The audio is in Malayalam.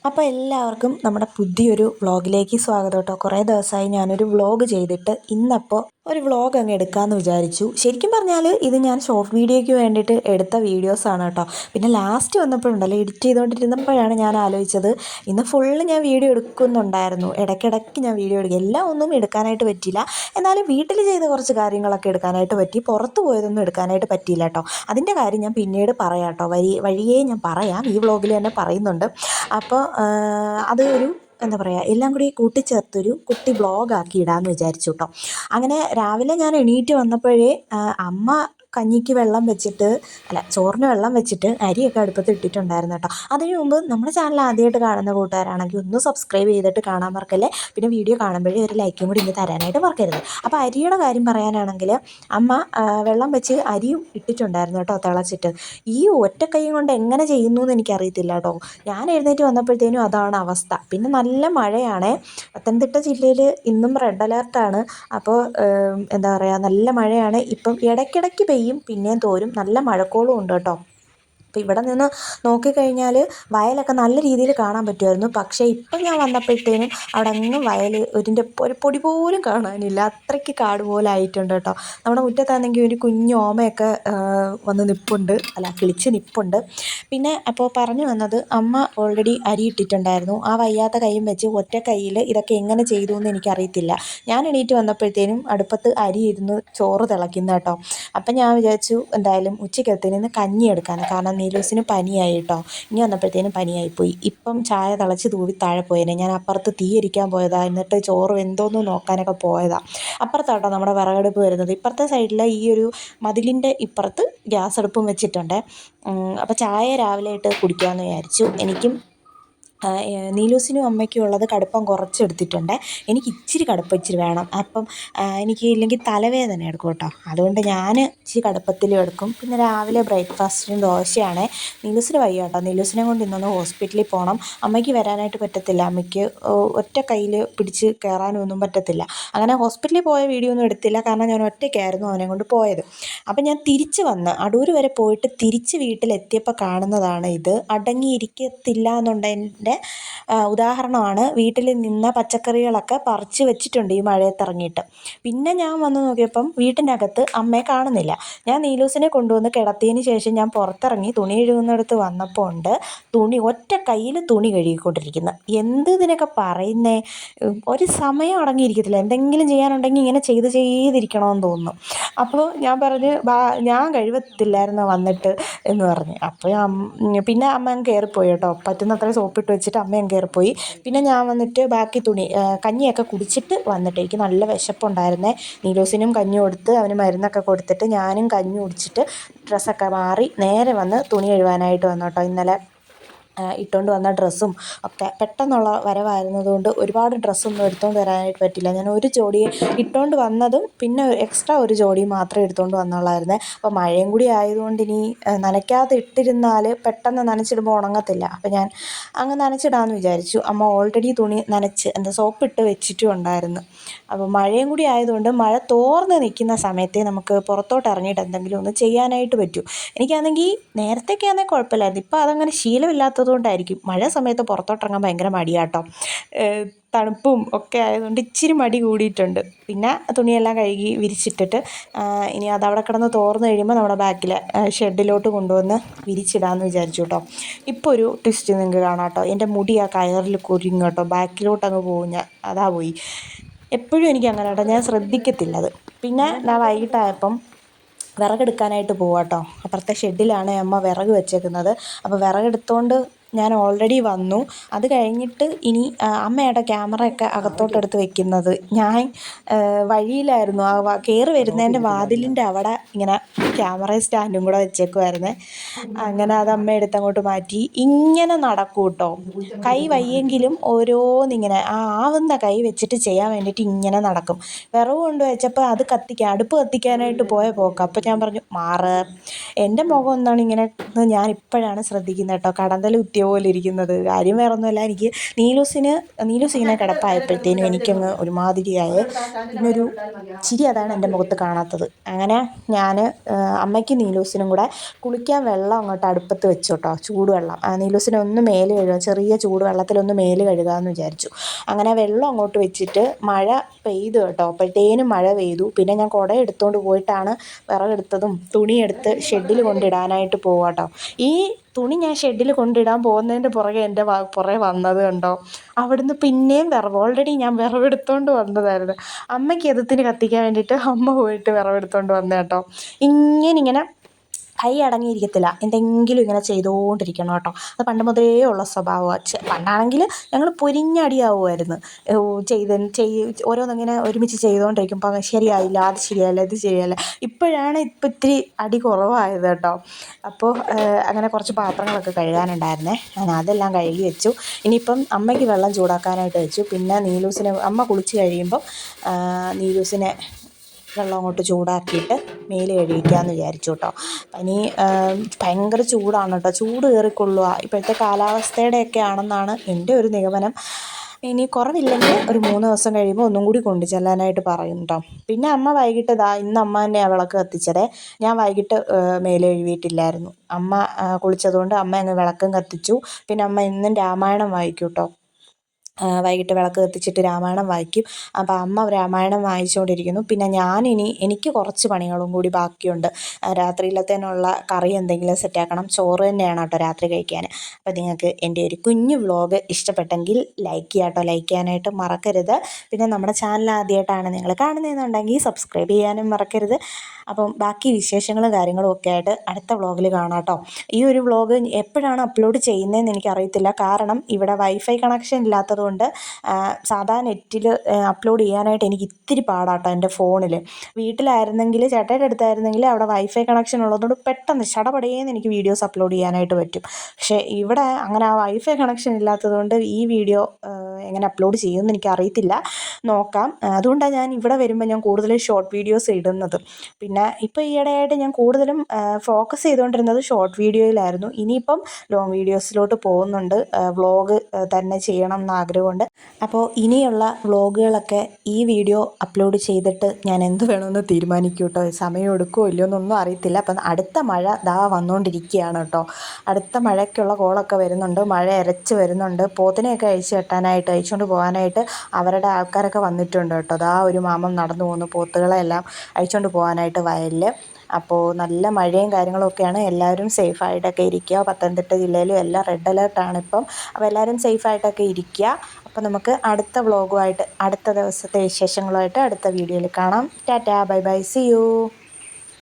അപ്പോൾ എല്ലാവർക്കും നമ്മുടെ പുതിയൊരു വ്ളോഗിലേക്ക് സ്വാഗതം കേട്ടോ. കുറേ ദിവസമായി ഞാനൊരു വ്ളോഗ് ചെയ്തിട്ട് ഇന്നപ്പോൾ ഒരു വ്ളോഗ് അങ്ങ് എടുക്കാമെന്ന് വിചാരിച്ചു. ശരിക്കും പറഞ്ഞാൽ ഇത് ഞാൻ ഷോർട്ട് വീഡിയോയ്ക്ക് വേണ്ടിയിട്ട് എടുത്ത വീഡിയോസാണ് കേട്ടോ. പിന്നെ ലാസ്റ്റ് വന്നപ്പോഴുണ്ടല്ലോ, എഡിറ്റ് ചെയ്തുകൊണ്ടിരുന്നപ്പോഴാണ് ഞാൻ ആലോചിച്ചത് ഇന്ന് ഫുള്ള് ഞാൻ വീഡിയോ എടുക്കുന്നുണ്ടായിരുന്നു. ഇടയ്ക്കിടയ്ക്ക് ഞാൻ വീഡിയോ എടുക്കും. എല്ലാം ഒന്നും എടുക്കാനായിട്ട് പറ്റിയില്ല, എന്നാലും വീട്ടിൽ ചെയ്ത കുറച്ച് കാര്യങ്ങളൊക്കെ എടുക്കാനായിട്ട് പറ്റി. പുറത്ത് പോയതൊന്നും എടുക്കാനായിട്ട് പറ്റിയില്ല കേട്ടോ. അതിൻ്റെ കാര്യം ഞാൻ പിന്നീട് പറയാം കേട്ടോ. വഴിയേ ഞാൻ പറയാം, ഈ വ്ളോഗിൽ തന്നെ പറയുന്നുണ്ട്. അപ്പോൾ അത് ഒരു എന്താ പറയുക, എല്ലാം കൂടി കൂട്ടിച്ചേർത്തൊരു കുട്ടി വ്ളോഗാക്കി ഇടാമെന്ന് വിചാരിച്ചു കേട്ടോ. അങ്ങനെ രാവിലെ ഞാൻ എണീറ്റ് വന്നപ്പോഴേ അമ്മ കഞ്ഞിക്ക് വെള്ളം വെച്ചിട്ട്, ചോറിന് വെള്ളം വെച്ചിട്ട് അരിയൊക്കെ അടുപ്പത്ത് ഇട്ടിട്ടുണ്ടായിരുന്നു കേട്ടോ. അതിന് മുമ്പ് നമ്മുടെ ചാനൽ ആദ്യമായിട്ട് കാണുന്ന കൂട്ടുകാരാണെങ്കിൽ ഒന്ന് സബ്സ്ക്രൈബ് ചെയ്തിട്ട് കാണാൻ മറക്കല്ലേ. പിന്നെ വീഡിയോ കാണുമ്പോഴേ ഒരു ലൈക്കും കൂടി ഇങ്ങ് തരാനായിട്ട് മറക്കരുത്. അപ്പോൾ അരിയുടെ കാര്യം പറയാനാണെങ്കിൽ അമ്മ വെള്ളം വെച്ച് അരിയും ഇട്ടിട്ടുണ്ടായിരുന്നു കേട്ടോ, തിളച്ചിട്ട്. ഈ ഒറ്റ കൈ കൊണ്ട് എങ്ങനെ ചെയ്യുന്നു എന്ന് എനിക്കറിയത്തില്ല കേട്ടോ. ഞാൻ എഴുന്നേറ്റ് വന്നപ്പോഴത്തേനും അതാണ് അവസ്ഥ. പിന്നെ നല്ല മഴയാണ്. പത്തനംതിട്ട ജില്ലയിൽ ഇന്നും റെഡ് അലേർട്ടാണ്. അപ്പോൾ എന്താ പറയുക, നല്ല മഴയാണ്. ഇപ്പം ഇടയ്ക്കിടയ്ക്ക് പെയ്യും, പിന്നെയും തോരും. നല്ല മഴക്കോളും ഉണ്ട് കേട്ടോ. അപ്പോൾ ഇവിടെ നിന്ന് നോക്കിക്കഴിഞ്ഞാൽ വയലൊക്കെ നല്ല രീതിയിൽ കാണാൻ പറ്റുമായിരുന്നു. പക്ഷേ ഇപ്പം ഞാൻ വന്നപ്പോഴത്തേനും അവിടെ അങ്ങ് വയൽ ഒരു പൊടി പോലും കാണാനില്ല. അത്രയ്ക്ക് കാട് പോലെ ആയിട്ടുണ്ട് കേട്ടോ. നമ്മുടെ മുറ്റത്താണെങ്കിൽ ഒരു കുഞ്ഞു ഓമയൊക്കെ വന്ന് നിൽപ്പുണ്ട്, കിളിച്ച് നിൽപ്പുണ്ട്. പിന്നെ അപ്പോൾ പറഞ്ഞു വന്നത്, അമ്മ ഓൾറെഡി അരി ഇട്ടിട്ടുണ്ടായിരുന്നു. ആ വയ്യാത്ത കൈയും വെച്ച് ഒറ്റ കൈയിൽ ഇതൊക്കെ എങ്ങനെ ചെയ്തു എന്ന് എനിക്കറിയത്തില്ല. ഞാൻ എണീറ്റ് വന്നപ്പോഴത്തേനും അടുപ്പത്ത് അരി ഇരുന്ന് ചോറ് തിളയ്ക്കുന്ന കേട്ടോ. അപ്പം ഞാൻ വിചാരിച്ചു എന്തായാലും ഉച്ചയ്ക്കത്തേന് കഞ്ഞി എടുക്കാൻ. കാരണം നീലൂസിന് പനിയായി കേട്ടോ. ഇനി വന്നപ്പോഴത്തേനും പനിയായിപ്പോയി. ഇപ്പം ചായ തിളച്ച് തൂവി താഴെ പോയേനെ. ഞാൻ അപ്പുറത്ത് തീ എരിക്കാൻ പോയതാ, എന്നിട്ട് ചോറ് വെന്തോന്ന് നോക്കാനൊക്കെ പോയതാ. അപ്പുറത്താട്ടോ നമ്മുടെ വിറകടുപ്പ് വരുന്നത്. ഇപ്പുറത്തെ സൈഡിൽ ഈ ഒരു മതിലിൻ്റെ ഇപ്പുറത്ത് ഗ്യാസ് അടുപ്പും വെച്ചിട്ടുണ്ട്. അപ്പോൾ ചായ രാവിലെ ഇട്ട് കുടിക്കാമെന്ന് വിചാരിച്ചു. എനിക്കും നീലൂസിനും അമ്മയ്ക്കും ഉള്ളത് കടുപ്പം കുറച്ചെടുത്തിട്ടുണ്ട്. എനിക്ക് ഇച്ചിരി കടുപ്പം ഇച്ചിരി വേണം. അപ്പം എനിക്ക് ഇല്ലെങ്കിൽ തലവേദന എടുക്കും കേട്ടോ. അതുകൊണ്ട് ഞാൻ ഇച്ചിരി കടുപ്പത്തിലും എടുക്കും. പിന്നെ രാവിലെ ബ്രേക്ക്ഫാസ്റ്റിന് ദോശയാണ്. നീലൂസിന് വയ്യ കേട്ടോ. നീലൂസിനെ കൊണ്ട് ഇന്നൊന്ന് ഹോസ്പിറ്റലിൽ പോകണം. അമ്മയ്ക്ക് വരാനായിട്ട് പറ്റത്തില്ല. അമ്മയ്ക്ക് ഒറ്റ കയ്യിൽ പിടിച്ച് കയറാനൊന്നും പറ്റത്തില്ല. അങ്ങനെ ഹോസ്പിറ്റലിൽ പോയ വീഡിയോ ഒന്നും എടുത്തില്ല, കാരണം ഞാൻ ഒറ്റയ്ക്കായിരുന്നു അവനെ കൊണ്ട് പോയത്. അപ്പം ഞാൻ തിരിച്ച് വന്ന് അടൂർ വരെ പോയിട്ട് തിരിച്ച് വീട്ടിലെത്തിയപ്പോൾ കാണുന്നതാണ് ഇത്. അടങ്ങിയിരിക്കത്തില്ല എന്നുണ്ടെങ്കിൽ ഉദാഹരണമാണ്. വീട്ടിൽ നിന്ന പച്ചക്കറികളൊക്കെ പറിച്ച് വെച്ചിട്ടുണ്ട് ഈ മഴയത്തിറങ്ങിയിട്ട്. പിന്നെ ഞാൻ വന്ന് നോക്കിയപ്പം വീട്ടിൻ്റെ അകത്ത് അമ്മയെ കാണുന്നില്ല. ഞാൻ നീലൂസിനെ കൊണ്ടുവന്ന് കിടത്തിയതിന് ശേഷം ഞാൻ പുറത്തിറങ്ങി തുണി കഴുകുന്നിടത്ത് വന്നപ്പോൾ ഉണ്ട് ഒറ്റ കയ്യിൽ തുണി കഴുകിക്കൊണ്ടിരിക്കുന്നത്. എന്ത് ഇതിനൊക്കെ പറയുന്നേ, ഒരു സമയം അടങ്ങിയിരിക്കത്തില്ല. എന്തെങ്കിലും ചെയ്യാനുണ്ടെങ്കിൽ ഇങ്ങനെ ചെയ്തിരിക്കണമെന്ന് തോന്നുന്നു. അപ്പോൾ ഞാൻ പറഞ്ഞ് ഞാൻ കഴിവത്തില്ലായിരുന്നു വന്നിട്ട് എന്ന് പറഞ്ഞ്. അപ്പോൾ പിന്നെ അമ്മ അങ്ങ് കയറിപ്പോയി കേട്ടോ. പറ്റുന്നത്ര സോപ്പിട്ട് വെച്ചിട്ട് അമ്മ അങ്ങ് കയറിപ്പോയി. പിന്നെ ഞാൻ വന്നിട്ട് ബാക്കി കഞ്ഞിയൊക്കെ കുടിച്ചിട്ട് വന്നിട്ട്, എനിക്ക് നല്ല വിശപ്പുണ്ടായിരുന്നേ. നീലൂസിനും കഞ്ഞി കൊടുത്ത് അവന് മരുന്നൊക്കെ കൊടുത്തിട്ട് ഞാനും കഞ്ഞി കുടിച്ചിട്ട് ഡ്രസ്സൊക്കെ മാറി നേരെ വന്ന് തുണി കഴുകാനായിട്ട് വന്നു കേട്ടോ. ഇന്നലെ ഇട്ടുകൊണ്ട് വന്ന ഡ്രസ്സും ഒക്കെ പെട്ടെന്നുള്ള വരവായിരുന്നതുകൊണ്ട് ഒരുപാട് ഡ്രസ്സൊന്നും എടുത്തുകൊണ്ട് വരാനായിട്ട് പറ്റില്ല. ഞാൻ ഒരു ജോഡി ഇട്ടുകൊണ്ട് വന്നതും പിന്നെ എക്സ്ട്രാ ഒരു ജോഡി മാത്രമേ എടുത്തുകൊണ്ട് വന്നുള്ളായിരുന്നേ. അപ്പോൾ മഴയും കൂടി ആയതുകൊണ്ട് ഇനി നനയ്ക്കാതെ ഇട്ടിരുന്നാൽ പെട്ടെന്ന് നനച്ചിടുമ്പോൾ ഉണങ്ങത്തില്ല. അപ്പോൾ ഞാൻ അങ്ങ് നനച്ചിടാമെന്ന് വിചാരിച്ചു. അമ്മ ഓൾറെഡി തുണി നനച്ച് സോപ്പിട്ട് വെച്ചിട്ടും ഉണ്ടായിരുന്നു. അപ്പോൾ മഴയും കൂടി ആയതുകൊണ്ട് മഴ തോർന്ന് നിൽക്കുന്ന സമയത്തേ നമുക്ക് പുറത്തോട്ട് ഇറങ്ങിയിട്ട് എന്തെങ്കിലും ഒന്ന് ചെയ്യാനായിട്ട് പറ്റൂ. എനിക്കാണെങ്കിൽ നേരത്തേക്കാണെങ്കിൽ കുഴപ്പമില്ലായിരുന്നു. ഇപ്പോൾ അതങ്ങനെ ശീലമില്ലാത്തതുകൊണ്ടായിരിക്കും മഴ സമയത്ത് പുറത്തോട്ടിറങ്ങാൻ ഭയങ്കര മടിയാട്ടോ. തണുപ്പും ഒക്കെ ആയതുകൊണ്ട് ഇച്ചിരി മടി കൂടിയിട്ടുണ്ട്. പിന്നെ തുണിയെല്ലാം കഴുകി വിരിച്ചിട്ടിട്ട് ഇനി അതവിടെ കിടന്ന് തോർന്ന് കഴിയുമ്പോൾ നമ്മുടെ ബാക്കിൽ ഷെഡിലോട്ട് കൊണ്ടുവന്ന് വിരിച്ചിടാമെന്ന് വിചാരിച്ചു കേട്ടോ. ഇപ്പോൾ ഒരു ട്വിസ്റ്റ് നിങ്ങൾക്ക് കാണാം കേട്ടോ. എൻ്റെ മുടി ആ കയറിൽ കുരുങ്ങും കേട്ടോ. ബാക്കിലോട്ട് അങ്ങ് പോകും ഞാൻ. അതാ പോയി. എപ്പോഴും എനിക്ക് അങ്ങനെ കേട്ടോ, ഞാൻ ശ്രദ്ധിക്കത്തില്ലത്. പിന്നെ ഞാൻ വൈകിട്ടായപ്പം വിറകെടുക്കാനായിട്ട് പോവാം കേട്ടോ. അപ്പുറത്തെ ഷെഡിലാണ് അമ്മ വിറക് വെച്ചേക്കുന്നത്. അപ്പോൾ വിറകെടുത്തുകൊണ്ട് ഞാൻ ഓൾറെഡി വന്നു. അത് കഴിഞ്ഞിട്ട് ഇനി അമ്മയുടെ ക്യാമറയൊക്കെ അകത്തോട്ടെടുത്ത് വെക്കുന്നത്. ഞാൻ വഴിയിലായിരുന്നു. കയറി വരുന്നതിൻ്റെ വാതിലിൻ്റെ അവിടെ ഇങ്ങനെ ക്യാമറ സ്റ്റാൻഡും കൂടെ വെച്ചേക്കുമായിരുന്നേ. അങ്ങനെ അത് അമ്മ എടുത്തങ്ങോട്ട് മാറ്റി. ഇങ്ങനെ നടക്കും കേട്ടോ. കൈ വയ്യെങ്കിലും ഓരോന്നിങ്ങനെ ആവുന്ന കൈ വെച്ചിട്ട് ചെയ്യാൻ വേണ്ടിയിട്ട് ഇങ്ങനെ നടക്കും. വിറവ് കൊണ്ട് വെച്ചപ്പോൾ അത് അടുപ്പ് കത്തിക്കാനായിട്ട് പോയ പോക്ക്. അപ്പോൾ ഞാൻ പറഞ്ഞു മാറ്. എൻ്റെ മുഖം എന്താണ് ഇങ്ങനെ ഞാൻ ഇപ്പോഴാണ് ശ്രദ്ധിക്കുന്നത് കേട്ടോ. കടന്തൽ എത്തിയ പോലെ ഇരിക്കുന്നത്. കാര്യം വേറെ ഒന്നുമല്ല, എനിക്ക് നീലൂസ് ഇങ്ങനെ കിടപ്പായപ്പോഴത്തേനും എനിക്കങ്ങ് ഒരുമാതിരിയായേ. പിന്നൊരു ചിരി അതാണ് എൻ്റെ മുഖത്ത് കാണാത്തത്. അങ്ങനെ ഞാൻ അമ്മയ്ക്കും നീലൂസിനും കൂടെ കുളിക്കാൻ വെള്ളം അങ്ങോട്ട് അടുപ്പത്ത് വെച്ചു കേട്ടോ, ചൂടുവെള്ളം. നീലൂസിനെ ഒന്ന് മേല് കഴുകാം, ചെറിയ ചൂടുവെള്ളത്തിലൊന്ന് മേല് കഴുകാമെന്ന് വിചാരിച്ചു. അങ്ങനെ വെള്ളം അങ്ങോട്ട് വെച്ചിട്ട് മഴ പെയ്തു കേട്ടോ. അപ്പോഴത്തേനും മഴ പെയ്തു. പിന്നെ ഞാൻ കുട എടുത്തുകൊണ്ട് പോയിട്ടാണ് വിറകെടുത്തതും തുണിയെടുത്ത് ഷെഡിൽ കൊണ്ടിടാനായിട്ട് പോവാം കേട്ടോ. ഈ തുണി ഞാൻ ഷെഡിൽ കൊണ്ടിടാൻ പോകുന്നതിൻ്റെ പുറകെ എൻ്റെ പുറകെ വന്നത് കണ്ടോ. അവിടുന്ന് പിന്നെയും വിറവ്, ഓൾറെഡി ഞാൻ വിറവെടുത്തോണ്ട് വന്നതായിരുന്നു. അമ്മയ്ക്ക് എതത്തിന് കത്തിക്കാൻ വേണ്ടിയിട്ട് അമ്മ പോയിട്ട് വിറവെടുത്തോണ്ട് വന്ന കേട്ടോ. ഇങ്ങനെ കൈ അടങ്ങിയിരിക്കത്തില്ല, എന്തെങ്കിലും ഇങ്ങനെ ചെയ്തുകൊണ്ടിരിക്കണം കേട്ടോ. അത് പണ്ട് മുതലേ ഉള്ള സ്വഭാവമാണ്. പണ്ടാണെങ്കിൽ ഞങ്ങൾ പൊരിഞ്ഞടിയാവുമായിരുന്നു. ഓരോന്നിങ്ങനെ ഒരുമിച്ച് ചെയ്തുകൊണ്ടിരിക്കുമ്പോൾ ശരിയായില്ല, അത് ശരിയായില്ല, ഇത് ശരിയല്ല. ഇപ്പോഴാണ് ഇത്തിരി അടി കുറവായത് കേട്ടോ. അപ്പോൾ അങ്ങനെ കുറച്ച് പാത്രങ്ങളൊക്കെ കഴുകാനുണ്ടായിരുന്നേ, ഞാൻ അതെല്ലാം കഴുകി വെച്ചു. ഇനിയിപ്പം അമ്മയ്ക്ക് വെള്ളം ചൂടാക്കാനായിട്ട് വെച്ചു. പിന്നെ നീലൂസിനെ അമ്മ കുളിച്ച് കഴിയുമ്പം നീലൂസിനെ വെള്ളം അങ്ങോട്ട് ചൂടാക്കിയിട്ട് മേല് കഴുകിക്കാമെന്ന് വിചാരിച്ചു കേട്ടോ. ഇനി ഭയങ്കര ചൂടാണ് കേട്ടോ, ചൂട് കയറിക്കൊള്ളുക ഇപ്പോഴത്തെ കാലാവസ്ഥയുടെയൊക്കെ ആണെന്നാണ് എൻ്റെ ഒരു നിഗമനം. ഇനി കുറവില്ലെങ്കിൽ ഒരു 3 ദിവസം കഴിയുമ്പോൾ ഒന്നും കൂടി കൊണ്ടു ചെല്ലാനായിട്ട് പറയും കേട്ടോ. പിന്നെ അമ്മ വൈകിട്ട് ഇന്ന് അമ്മ തന്നെയാണ് വിളക്ക് കത്തിച്ചതേ. ഞാൻ വൈകിട്ട് മേല് കഴുകിയിട്ടില്ലായിരുന്നു. അമ്മ കുളിച്ചതുകൊണ്ട് അമ്മ അങ്ങ് വിളക്കും കത്തിച്ചു. പിന്നെ അമ്മ ഇന്നും രാമായണം വായിക്കും കേട്ടോ. വൈകിട്ട് വിളക്ക് കത്തിച്ചിട്ട് രാമായണം വായിക്കും. അപ്പോൾ അമ്മ രാമായണം വായിച്ചുകൊണ്ടിരിക്കുന്നു. പിന്നെ എനിക്ക് കുറച്ച് പണികളും കൂടി ബാക്കിയുണ്ട്. രാത്രിയിലത്തേനുള്ള കറി എന്തെങ്കിലും സെറ്റാക്കണം. ചോറ് തന്നെയാണ് കേട്ടോ രാത്രി കഴിക്കാൻ. അപ്പോൾ നിങ്ങൾക്ക് എൻ്റെ ഒരു കുഞ്ഞു വ്ലോഗ് ഇഷ്ടപ്പെട്ടെങ്കിൽ ലൈക്ക് ചെയ്യാം കേട്ടോ. ലൈക്ക് ചെയ്യാനായിട്ട് മറക്കരുത്. പിന്നെ നമ്മുടെ ചാനൽ ആദ്യമായിട്ടാണ് നിങ്ങൾ കാണുന്നതെന്നുണ്ടെങ്കിൽ സബ്സ്ക്രൈബ് ചെയ്യാനും മറക്കരുത്. അപ്പം ബാക്കി വിശേഷങ്ങളും കാര്യങ്ങളും ഒക്കെ ആയിട്ട് അടുത്ത വ്ളോഗിൽ കാണാം കേട്ടോ. ഈ ഒരു വ്ളോഗ് എപ്പോഴാണ് അപ്ലോഡ് ചെയ്യുന്നതെന്ന് എനിക്കറിയത്തില്ല. കാരണം ഇവിടെ വൈഫൈ കണക്ഷൻ ഇല്ലാത്തതുകൊണ്ട് സാധാ നെറ്റിൽ അപ്ലോഡ് ചെയ്യാനായിട്ട് എനിക്ക് ഇത്തിരി പാടാട്ടോ എൻ്റെ ഫോണിൽ. വീട്ടിലായിരുന്നെങ്കിൽ, ചേട്ടയുടെ അടുത്തായിരുന്നെങ്കിൽ അവിടെ വൈഫൈ കണക്ഷൻ ഉള്ളതുകൊണ്ട് പെട്ടെന്ന് ചടപടേന്ന് എനിക്ക് വീഡിയോസ് അപ്ലോഡ് ചെയ്യാനായിട്ട് പറ്റും. പക്ഷേ ഇവിടെ അങ്ങനെ ആ വൈഫൈ കണക്ഷൻ ഇല്ലാത്തതുകൊണ്ട് ഈ വീഡിയോ എങ്ങനെ അപ്ലോഡ് ചെയ്യുമെന്ന് എനിക്കറിയത്തില്ല. നോക്കാം. അതുകൊണ്ടാണ് ഞാൻ ഇവിടെ വരുമ്പോൾ ഞാൻ കൂടുതലും ഷോർട്ട് വീഡിയോസ് ഇടുന്നത്. പിന്നെ ഇപ്പോൾ ഈയിടെയായിട്ട് ഞാൻ കൂടുതലും ഫോക്കസ് ചെയ്തുകൊണ്ടിരുന്നത് ഷോർട്ട് വീഡിയോയിലായിരുന്നു. ഇനിയിപ്പം ലോങ് വീഡിയോസിലോട്ട് പോകുന്നുണ്ട്. വ്ളോഗ് തന്നെ ചെയ്യണം എന്ന് ആഗ്രഹമുണ്ട്. അപ്പോൾ ഇനിയുള്ള വ്ളോഗുകളൊക്കെ ഈ വീഡിയോ അപ്ലോഡ് ചെയ്തിട്ട് ഞാൻ എന്ത് വേണമെന്ന് തീരുമാനിക്കും കേട്ടോ. സമയം എടുക്കുമോ ഇല്ലയോ എന്നൊന്നും അറിയത്തില്ല. അപ്പം അടുത്ത മഴ വന്നുകൊണ്ടിരിക്കുകയാണ് കേട്ടോ. അടുത്ത മഴയ്ക്കുള്ള കോളൊക്കെ വരുന്നുണ്ട്. മഴ ഇരച്ച് വരുന്നുണ്ട്. പോത്തിനെയൊക്കെ അഴിച്ചുകൊണ്ട് പോകാനായിട്ട് അവരുടെ ആൾക്കാരൊക്കെ വന്നിട്ടുണ്ട് കേട്ടോ. ഒരു മാമൻ നടന്നു പോകുന്നു പോത്തുകളെല്ലാം അഴിച്ചുകൊണ്ട് പോകാനായിട്ട് വയലിൽ. അപ്പോൾ നല്ല മഴയും കാര്യങ്ങളൊക്കെയാണ്. എല്ലാവരും സേഫായിട്ടൊക്കെ ഇരിക്കുക. പത്തനംതിട്ട ജില്ലയിലും എല്ലാം റെഡ് അലേർട്ടാണ് ഇപ്പം. അപ്പോൾ എല്ലാവരും സേഫായിട്ടൊക്കെ ഇരിക്കുക. അപ്പോൾ നമുക്ക് അടുത്ത വ്ളോഗുമായിട്ട്, അടുത്ത ദിവസത്തെ വിശേഷങ്ങളുമായിട്ട് അടുത്ത വീഡിയോയിൽ കാണാം. Tata, bye bye, see U.